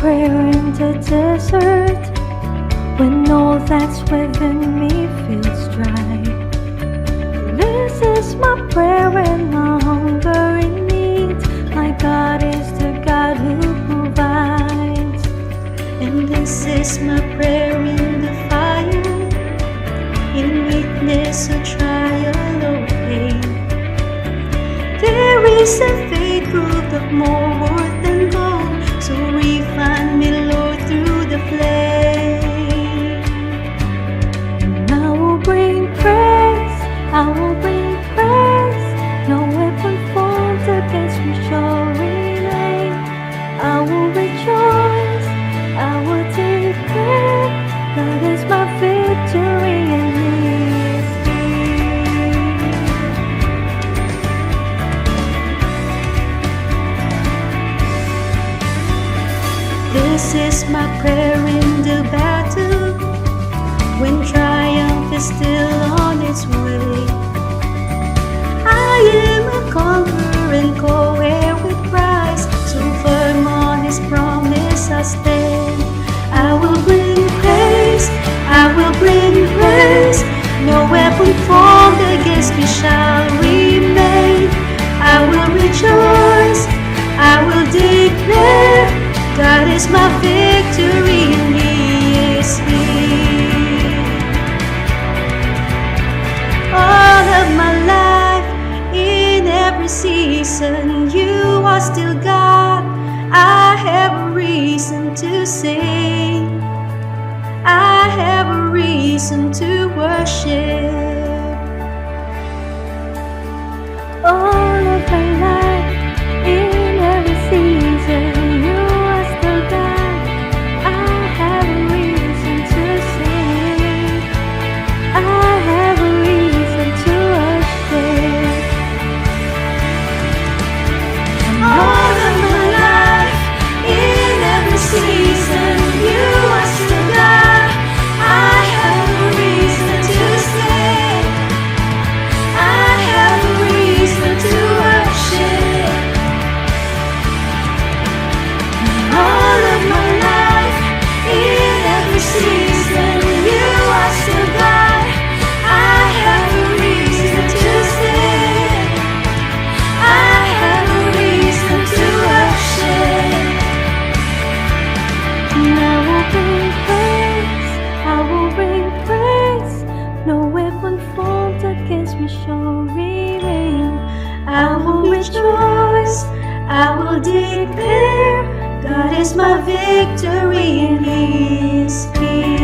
prayer in the desert, when all that's within me feels dry. This is my prayer and my hunger and need. My God is the God who provides. And this is my prayer in the fire, in weakness or trial or pain. There is a faith proved of more worth than gold, so refine me, Lord, through the flame. And I will bring praise, I will bring praise. No weapon formed against me shall remain. I will rejoice, I will declare, that is my victory in His name. This is my prayer in the battle, when triumph is still on its way. I am a conqueror and co-heir with Christ, so firm on His promise I stand. I will bring praise, I will bring praise. No weapon formed against me shall remain. I will rejoice, I will declare, God is my victory and He is here. All of my life, in every season, You are still God. I have a reason to sing, I have a reason to worship. All of my life, in every season, You are still God. I have a reason to sing, I have a reason to worship. All of my life, in every season, You are still God. I have a reason to sing, I have a reason to worship. All of my life, in every season, You are still God. I have a reason to sing, I have a reason to worship. And I will bring praise, I will bring praise. No weapon formed against me shall remain. I will rejoice, I will declare, God is my victory and He is here.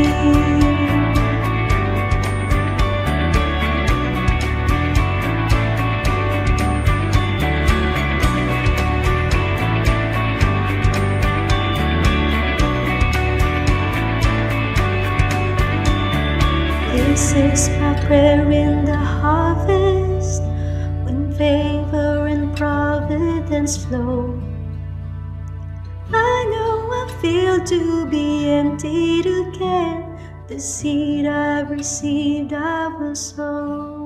This is my prayer in the harvest, when favor and providence flow. I know I feel to be emptied again. The seed I've received I will sow.